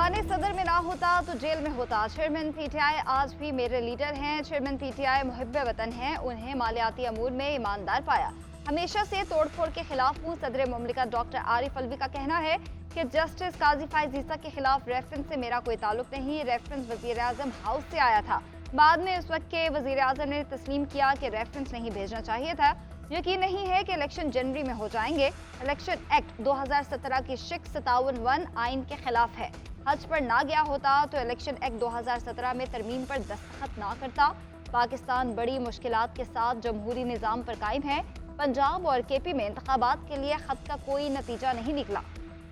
नौजवानी सदर में ना होता तो जेल में होता। चेयरमैन पीटीआई आज भी मेरे लीडर हैं। चेयरमैन पीटीआई मुहिब्बे वतन हैं। उन्हें मालियाती अमूर में ईमानदार पाया। हमेशा से तोड़फोड़ के खिलाफ हूँ। सदर मुमलिकत डॉक्टर आरिफ अलवी का कहना है कि जस्टिस काजी फाइज ईसा के खिलाफ रेफरेंस से मेरा कोई ताल्लुक नहीं। रेफरेंस वजीर आजम हाउस से आया था। बाद में उस वक्त के वजीर आजम ने तस्लीम किया कि रेफरेंस नहीं भेजना चाहिए था। यकीन नहीं है कि इलेक्शन जनवरी में हो जाएंगे। इलेक्शन एक्ट 2017 की शिक 57(1) आइन के खिलाफ है। हज पर ना गया होता तो इलेक्शन एक्ट 2017 में तरमीम पर दस्तखत ना करता। पाकिस्तान बड़ी मुश्किलात के साथ जमहूरी निज़ाम पर कायम है। पंजाब और केपी में इंतखाबात के लिए खत का कोई नतीजा नहीं निकला।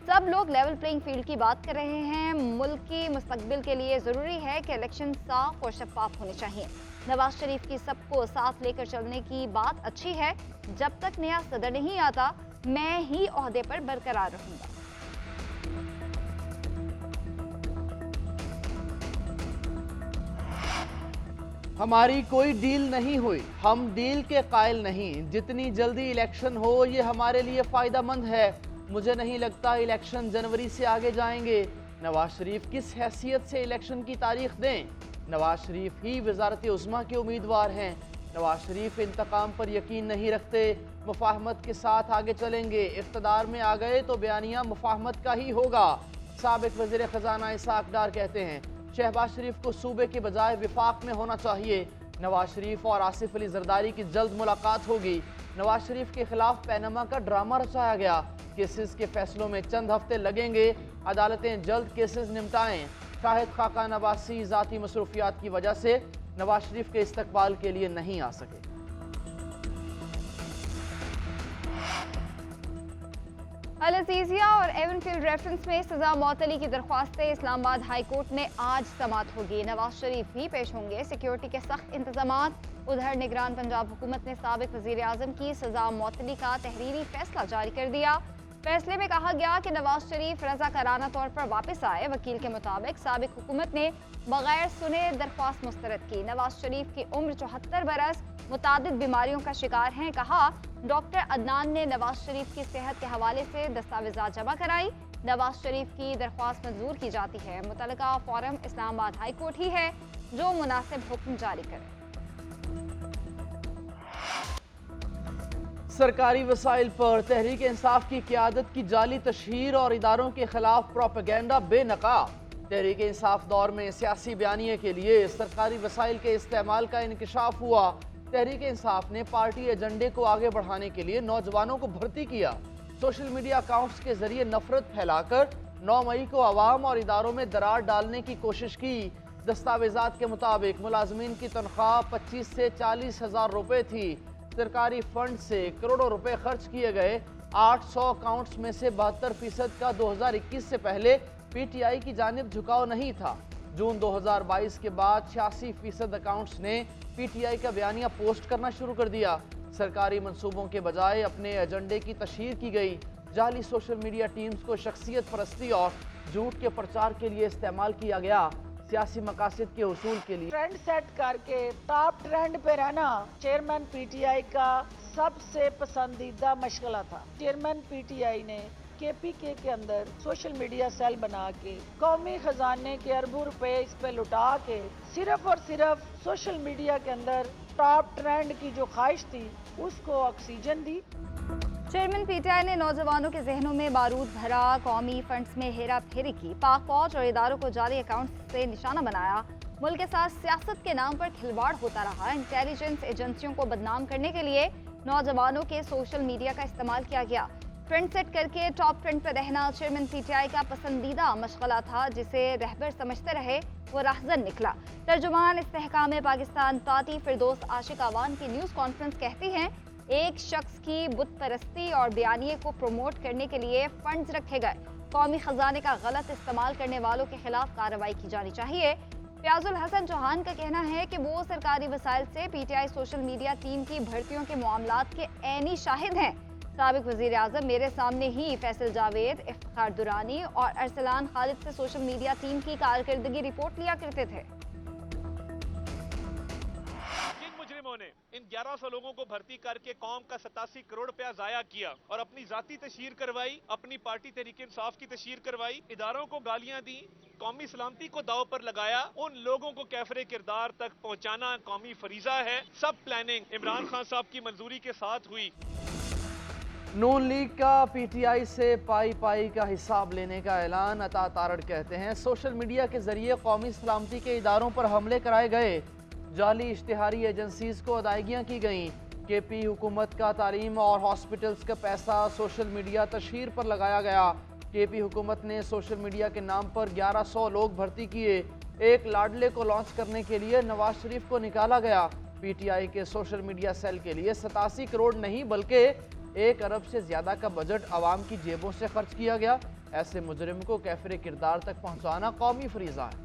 सब लोग लेवल प्लेइंग फील्ड की बात कर रहे हैं। मुल्क की मुस्तकबिल के लिए ज़रूरी है कि इलेक्शन साफ और शफाफ होने चाहिए। नवाज शरीफ की सबको साथ लेकर चलने की बात अच्छी है। जब तक नया सदर नहीं आता मैं ही ओहदे पर बरकरार रहूंगा। हमारी कोई डील नहीं हुई, हम डील के कायल नहीं। जितनी जल्दी इलेक्शन हो ये हमारे लिए फ़ायदेमंद है। मुझे नहीं लगता इलेक्शन जनवरी से आगे जाएंगे। नवाज शरीफ किस हैसियत से इलेक्शन की तारीख दें? नवाज शरीफ ही वजारत उज़्मा के उम्मीदवार हैं। नवाज शरीफ इंतकाम पर यकीन नहीं रखते, मुफाहमत के साथ आगे चलेंगे। इक़्तिदार में आ गए तो बयानिया मुफाहमत का ही होगा। साबिक़ वज़ीर ख़जाना इसाक डार कहते हैं शहबाज शरीफ को सूबे के बजाय विफाक में होना चाहिए। नवाज शरीफ और आसिफ अली जरदारी की जल्द मुलाकात होगी। नवाज शरीफ के खिलाफ पैनमा का ड्रामा रचाया गया। केसेस के फैसलों में चंद हफ्ते लगेंगे। अदालतें जल्द केसेस निपटाएं। शाहिद खाका नवासी ज़ाती मसरूफियात की वजह से नवाज शरीफ के इस्तकबाल के लिए नहीं आ सके। अल अज़ीज़िया और एवनफील्ड रेफरेंस में सजा मौतली की दरख्वास्तें इस्लामाबाद हाई कोर्ट में आज समाअत होगी। नवाज शरीफ भी पेश होंगे। सिक्योरिटी के सख्त इंतजामात। उधर निगरान पंजाब हुकूमत ने साबिक़ वज़ीर आज़म की सजा मौतली का तहरीरी फैसला जारी कर दिया। फैसले में कहा गया कि नवाज शरीफ रज़ाकाराना तौर पर वापस आए। वकील के मुताबिक साबिक़ हुकूमत ने बगैर सुने दरख्वास्त मुस्तरद की। नवाज शरीफ की उम्र 74 बरस, मुतादिद बीमारियों का शिकार हैं। कहा डॉक्टर अदनान ने नवाज शरीफ की सेहत के हवाले से दस्तावेज़ात जमा कराई। नवाज शरीफ की दरख्वास्त मंजूर की जाती है। मुतलका फोरम इस्लामाबाद हाई कोर्ट ही है जो मुनासिब हुक्म जारी करे। सरकारी वसाइल पर तहरीक इंसाफ की क़यादत की जाली तशहीर और इदारों के खिलाफ प्रोपेगेंडा बेनकाब। तहरीक इंसाफ दौर में सियासी बयानिए के लिए सरकारी वसाइल के इस्तेमाल का इंकशाफ हुआ। तहरीक इंसाफ ने पार्टी एजेंडे को आगे बढ़ाने के लिए नौजवानों को भर्ती किया। सोशल मीडिया अकाउंट्स के जरिए नफरत फैलाकर 9 मई को अवाम और इदारों में दरार डालने की कोशिश की। दस्तावेजात के मुताबिक मुलाजमीन की तनख्वाह 25 से 40 हज़ार रुपये थी। सरकारी फंड से करोड़ों रुपए खर्च किए गए। 800 अकाउंट्स में से 72% का 2021 से पहले पीटीआई की जानिब झुकाव नहीं था। जून 2022 के बाद 86% अकाउंट्स ने पीटीआई का बयानिया पोस्ट करना शुरू कर दिया। सरकारी मंसूबों के बजाय अपने एजेंडे की तशहीर की गई। जाली सोशल मीडिया टीम्स को शख्सियत परस्ती और झूठ के प्रचार के लिए इस्तेमाल किया गया। सियासी मकासद के उसूल के लिए ट्रेंड सेट करके टॉप ट्रेंड पे रहना चेयरमैन पीटीआई का सबसे पसंदीदा मशगला था। चेयरमैन पीटीआई ने केपीके के अंदर सोशल मीडिया सेल बना के कौमी खजाने के अरबों रुपए इस पे लुटा के सिर्फ और सिर्फ सोशल मीडिया के अंदर टॉप ट्रेंड की जो ख्वाहिश थी उसको ऑक्सीजन दी। चेयरमैन पीटीआई ने नौजवानों के जहनों में बारूद भरा। कौमी फंड्स में हेरा फेरी की। पाक फौज और इदारों को जाली अकाउंट से निशाना बनाया। मुल्क के साथ सियासत के नाम पर खिलवाड़ होता रहा। इंटेलिजेंस एजेंसियों को बदनाम करने के लिए नौजवानों के सोशल मीडिया का इस्तेमाल किया गया। ट्रेंड सेट करके टॉप ट्रेंड पर रहना चेयरमैन पीटीआई का पसंदीदा मशगला था, जिसे रहबर समझते रहे वो राहजन निकला। तर्जुमान इस्तेहकाम पाकिस्तान पार्टी फिरदौस आशिक आवान की न्यूज़ कॉन्फ्रेंस कहती हैं एक शख्स की बुत परस्ती और बयानिए को प्रमोट करने के लिए फंड्स रखे गए। कौमी खजाने का गलत इस्तेमाल करने वालों के खिलाफ कार्रवाई की जानी चाहिए। फयाजुल हसन चौहान का कहना है कि वो सरकारी वसाइल से पीटीआई सोशल मीडिया टीम की भर्तियों के मामलात के ऐनी शाहिद हैं। साबिक वजीर आजम मेरे सामने ही फैसल जावेद, इफ्तिखार दुरानी और अरसलान खालिद से सोशल मीडिया टीम की कारकर्दगी रिपोर्ट लिया करते थे। जिन मुजरिमों ने इन 1100 लोगों को भर्ती करके कौम का 87 करोड़ रुपया जाया किया और अपनी जाती तशहीर करवाई, अपनी पार्टी तहरीक इंसाफ की तशहीर करवाई, इदारों को गालियां दी, कौमी सलामती को दाव पर लगाया। उन लोगों को कैफरे किरदार तक पहुंचाना कौमी फरीजा है। सब प्लानिंग इमरान खान साहब की मंजूरी के साथ हुई। नून लीग का पीटीआई से पाई पाई का हिसाब लेने का ऐलान। अता तारड़ कहते हैं सोशल मीडिया के जरिए कौमी सलामती के इदारों पर हमले कराए गए, जाली इश्तिहारी एजेंसीज को अदायगियाँ की गईं। केपी हुकूमत का तालीम और हॉस्पिटल्स का पैसा सोशल मीडिया तशहीर पर लगाया गया। केपी हुकूमत ने सोशल मीडिया के नाम पर 1100 लोग भर्ती किए। एक लाडले को लॉन्च करने के लिए नवाज शरीफ को निकाला गया। पीटीआई के सोशल मीडिया सेल के लिए 87 करोड़ नहीं बल्कि 1 अरब से ज्यादा का बजट आवाम की जेबों से खर्च किया गया। ऐसे मुजरिम को कैफरे किरदार तक पहुंचाना कौमी फरीजा है।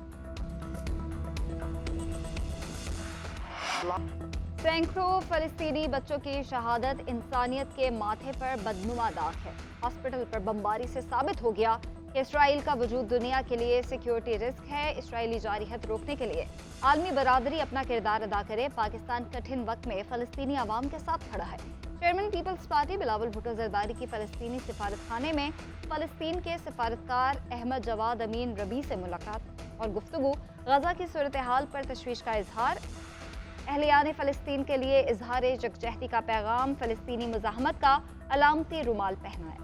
सैकड़ों फलस्तीनी बच्चों की शहादत इंसानियत के माथे पर बदनुमा दाग है। हॉस्पिटल पर बमबारी से साबित हो गया कि इसराइल का वजूद दुनिया के लिए सिक्योरिटी रिस्क है। इसराइली जारहियत रोकने के लिए आलमी बरादरी अपना किरदार अदा करे। पाकिस्तान कठिन वक्त में फलस्तीनी आवाम के साथ खड़ा है। Chairman peoples party Bilawal Bhutto Zardari की फलस्तीनी सिफारतखाने में फलस्तीन के सिफारतकार अहमद जवाद अमीन रबी से मुलाकात और गुफ्तगू। गजा की सूरत हाल पर तशवीश का इजहार। अहलियान फ़लस्तीन के लिए इजहार यकजहती का पैगाम। फ़लस्तीनी मुज़ाहमत का अलामती रुमाल पहनाया।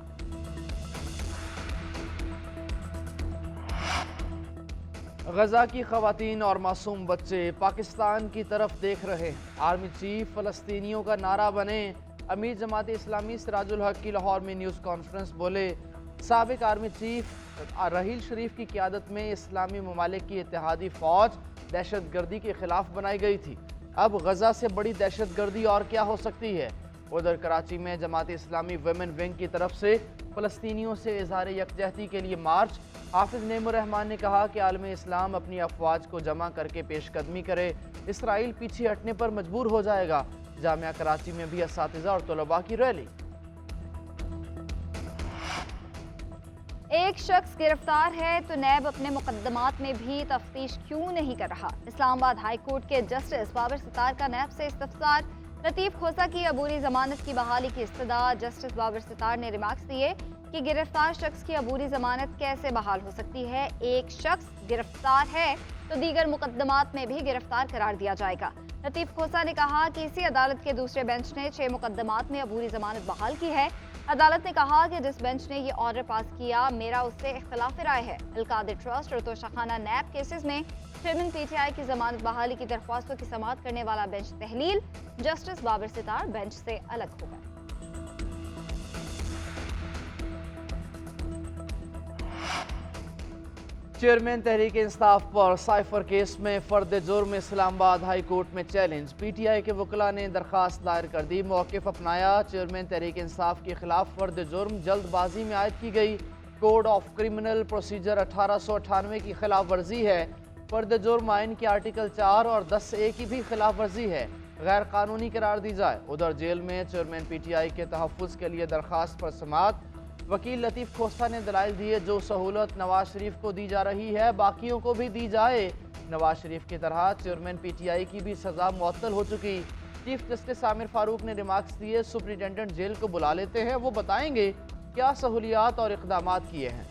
गजा की खवातीन और मासूम बच्चे पाकिस्तान की तरफ देख रहे हैं। आर्मी चीफ फ़लस्तीनियों का नारा बने। अमीर जमात इस्लामी सिराजुल हक की लाहौर में न्यूज़ कॉन्फ्रेंस बोले। साबिक आर्मी चीफ रहील शरीफ की क़ियादत में इस्लामी ममालिक की इत्तेहादी फ़ौज दहशत गर्दी के ख़िलाफ़ बनाई गई थी। अब गजा से बड़ी दहशत गर्दी और क्या हो सकती है। उधर कराची में जमात इस्लामी वुमेन विंग की तरफ से फ़लस्तीनियों से इज़हार यकजहती के लिए मार्च। हाफिज़ नेमुर रहमान ने कहा कि आलम इस्लाम अपनी अफवाज को जमा करके पेशकदमी करे, इसराइल पीछे हटने पर मजबूर हो जाएगा। जामिया कराची में भी असातिज़ा और तलबा की रैली। एक शख्स गिरफ्तार है तो नैब अपने मुकदमात में भी तफ्तीश क्यों नहीं कर रहा। इस्लामाबाद हाई कोर्ट के जस्टिस बाबर सितार का नैब से इस्तफसार। लतीफ़ खोसा की अबूरी जमानत की बहाली की इस्तदा। जस्टिस बाबर सितार ने रिमार्क्स दिए कि गिरफ्तार शख्स की अबूरी जमानत कैसे बहाल हो सकती है। एक शख्स गिरफ्तार है तो दीगर मुकदमात में भी गिरफ्तार करार दिया जाएगा। लतीफ़ खोसा ने कहा कि इसी अदालत के दूसरे बेंच ने 6 मुकदमात में अबूरी जमानत बहाल की है। अदालत ने कहा कि जिस बेंच ने ये ऑर्डर पास किया मेरा उससे इख्तिलाफ राय है। अलकादिर ट्रस्ट और तोशाखाना नैब केसेस में चेयरमैन पीटीआई की जमानत बहाली की दरख्वास्तों की समाअत करने वाला बेंच तहलील। जस्टिस बाबर सितार बेंच से अलग हो गए। चेयरमैन तहरीक इंसाफ पर साइफर केस में फर्द जुर्म इस्लामाबाद हाई कोर्ट में चैलेंज। पीटीआई के वकला ने दरखास्त दायर कर दी, मौक़िफ़ अपनाया। चेयरमैन तहरीक इंसाफ के खिलाफ फर्द जुर्म जल्दबाजी में आयद की गई। कोड ऑफ क्रिमिनल प्रोसीजर 1898 की खिलाफ वर्जी है। फर्द जुर्म आइन के आर्टिकल 4 और 10A की भी खिलाफ वर्जी है, गैर कानूनी करार दी जाए। उधर जेल में चेयरमैन पीटीआई के तहफ़्फ़ुज़ के लिए दरखास्त पर समाअत। वकील लतीफ़ खोसा ने दलाइल दिए जो सहूलत नवाज शरीफ को दी जा रही है बाकियों को भी दी जाए। नवाज शरीफ की तरह चेयरमैन पीटीआई की भी सज़ा मुअत्तल हो चुकी। चीफ जस्टिस आमिर फारूक ने रिमार्क्स दिए सुप्रिटेंडेंट जेल को बुला लेते हैं, वो बताएंगे क्या सहूलियात और इक़दाम किए हैं।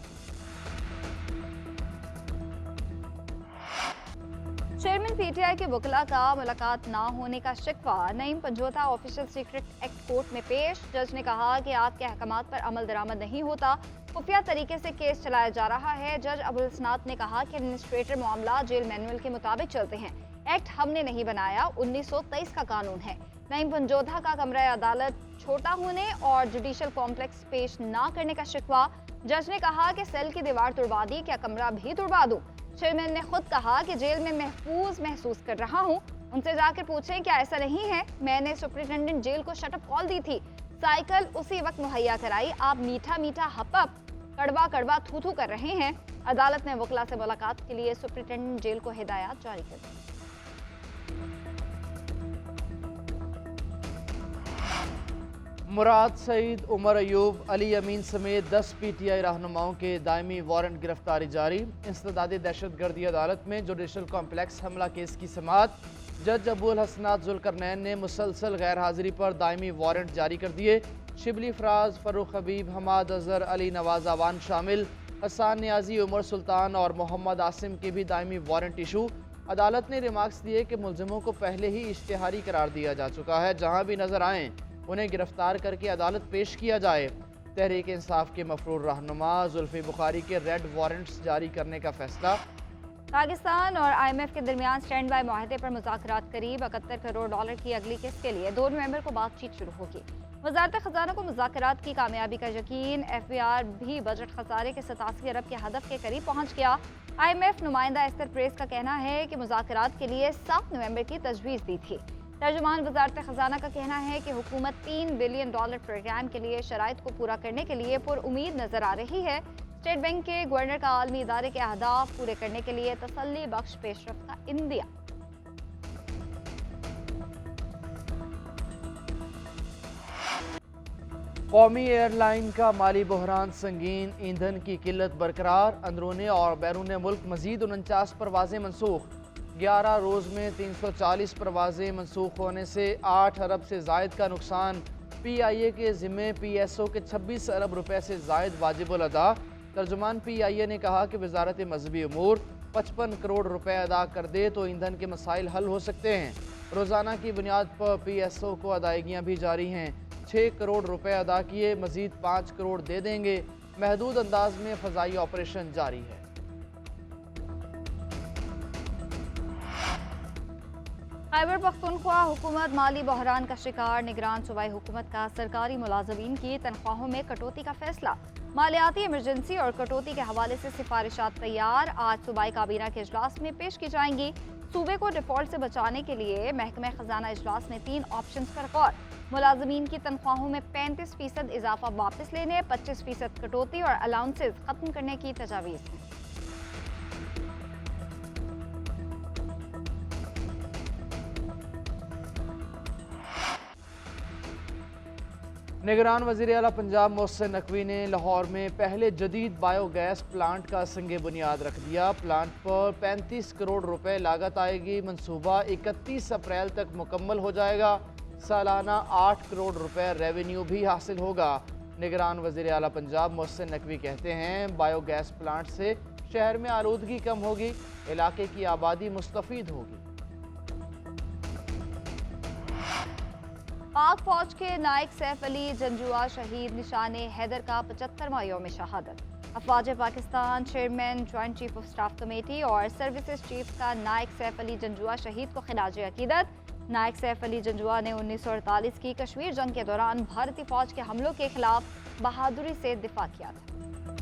चेयरमैन पीटीआई के वकला का मुलाकात ना होने का शिकवा Naeem Panjota official secret act court में पेश। जज ने कहा कि आपके अहकामात पर अमल दरामद नहीं होता, खुफिया तरीके से केस चलाया जा रहा है। जज अबुल इस्नात ने कहा कि एडमिनिस्ट्रेटर मामला जेल मैनुअल के मुताबिक चलते हैं। एक्ट हमने नहीं बनाया, 1923 का कानून है। नईम पंजोता का कमरा अदालत छोटा होने और जुडिशल कॉम्प्लेक्स पेश ना करने का शिकवा। जज ने कहा कि सेल की दीवार तुड़वा दी, क्या कमरा भी तुड़वा दूं। चेयरमैन ने खुद कहा कि जेल में महफूज महसूस कर रहा हूं, उनसे जाकर पूछें क्या ऐसा नहीं है। मैंने सुपरिटेंडेंट जेल को शटअप कॉल दी थी, साइकिल उसी वक्त मुहैया कराई। आप मीठा मीठा हपअप कड़वा कड़वा थू थू कर रहे हैं। अदालत ने वकला से मुलाकात के लिए सुपरिटेंडेंट जेल को हिदायत जारी कर दी। मुराद सईद, उमर अयूब, अली अमीन समेत 10 पीटीआई रहनुमाओं के दायमी वारंट गिरफ्तारी जारी। इंसदादी दहशत गर्दी अदालत में जुडिशल कॉम्प्लेक्स हमला केस की समाअत। जज अबुल हसनात जुल्करनैन ने मुसलसल गैर हाजिरी पर दायमी वारंट जारी कर दिए। शिबली फराज, फरूख हबीब, हमाद अजहर, अली नवाज अवान शामिल, हसान नियाजी, उमर सुल्तान और मोहम्मद आसिम के भी दायमी वारंट इशू। अदालत ने रिमार्क्स दिए कि मुलजिमों को पहले ही इश्तिहारी करार दिया जा चुका है, जहां भी नजर आएँ उन्हें गिरफ्तार करके अदालत पेश किया जाए। तहरीक इंसाफ के मफरूर रहनुमा जुल्फी बुखारी के रेड वारंट्स जारी करने का फैसला। पाकिस्तान और IMF के दरमियान स्टैंड बाय मुआहदे पर मुज़ाकरात करीब 71 करोड़ डॉलर की अगली किस्त के लिए 2 नवंबर को बातचीत शुरू होगी। वज़ारत ख़ज़ाना को मुज़ाकरात की कामयाबी का यकीन। FBR भी बजट खसारे के 87 अरब के हदफ के करीब पहुँच गया। IMF नुमाइंदा एस्तर प्रेस का कहना है कि मुज़ाकरात के लिए 7 नवंबर की तजवीज़ दी थी। तर्जुमान वज़ारत ख़ज़ाना का कहना है कि हुकूमत $3 बिलियन प्रोग्राम के लिए शराइत को पूरा करने के लिए पुरउम्मीद नजर आ रही है। स्टेट बैंक के गवर्नर का आलमी इदारे के अहदाफ पूरे करने के लिए तसल्ली बख्श पेशरफ्त का इंदिया। कौमी एयरलाइन का माली बहरान संगीन, ईंधन की किल्लत बरकरार। अंदरूनी और बैरून मुल्क मजीद 49 परवाजें मनसूख। 11 रोज़ में 340 परवाजें मनसूख होने से 8 अरब से जायद का नुकसान। PIA के ज़िम्मे PSO के 26 अरब रुपए से जायद वाजिबुल अदा। तर्जुमान PIA ने कहा कि वजारत मजहबी अमूर 55 करोड़ रुपए अदा कर दे तो ईंधन के मसाइल हल हो सकते हैं। रोज़ाना की बुनियाद पर PSO को अदायगियाँ भी जारी हैं। 6 करोड़ रुपए अदा किए, मजीद 5 करोड़ दे देंगे। महदूद अंदाज में फ़ज़ाई ऑपरेशन जारी है। खैबर पख्तूनख्वा हुकूमत माली बहरान का शिकार। निगरान सूबाई हुकूमत का सरकारी मुलाजमीन की तनख्वाहों में कटौती का फैसला। मालियाती इमरजेंसी और कटौती के हवाले से सिफारिशात तैयार। आज सूबाई काबीना के इजलास में पेश की जाएंगी। सूबे को डिफॉल्ट से बचाने के लिए महकमा खजाना इजलास में 3 ऑप्शन पर गौर। मुलाजमीन की तनख्वाहों में 35% इजाफा वापस लेने, 25% कटौती और अलाउंसेस खत्म करने की तजावीज़ है। निगरान वज़ीर आला पंजाब मोहसिन नकवी ने लाहौर में पहले जदीद बायोगैस प्लांट का संगे बुनियाद रख दिया। प्लांट पर 35 करोड़ रुपए लागत आएगी। मंसूबा 31 अप्रैल तक मुकम्मल हो जाएगा। सालाना 8 करोड़ रुपए रेवेन्यू भी हासिल होगा। निगरान वज़ीर आला पंजाब मोहसिन नकवी कहते हैं बायोगैस प्लांट से शहर में आलूदगी कम होगी, इलाके की आबादी मुस्तफ़ीद होगी। पाक फौज के नायक सैफ अली जंजुआ शहीद निशाने हैदर का 75वां यौम शहादत। अफवाज Pakistan chairman, joint chief of staff committee और सर्विसेज चीफ का नायक सैफ अली जंजुआ शहीद को खिराज अकीदत। नायक सैफ अली जंजुआ ने 1948 की कश्मीर जंग के दौरान भारतीय फौज के हमलों के खिलाफ बहादुरी से दिफा किया था।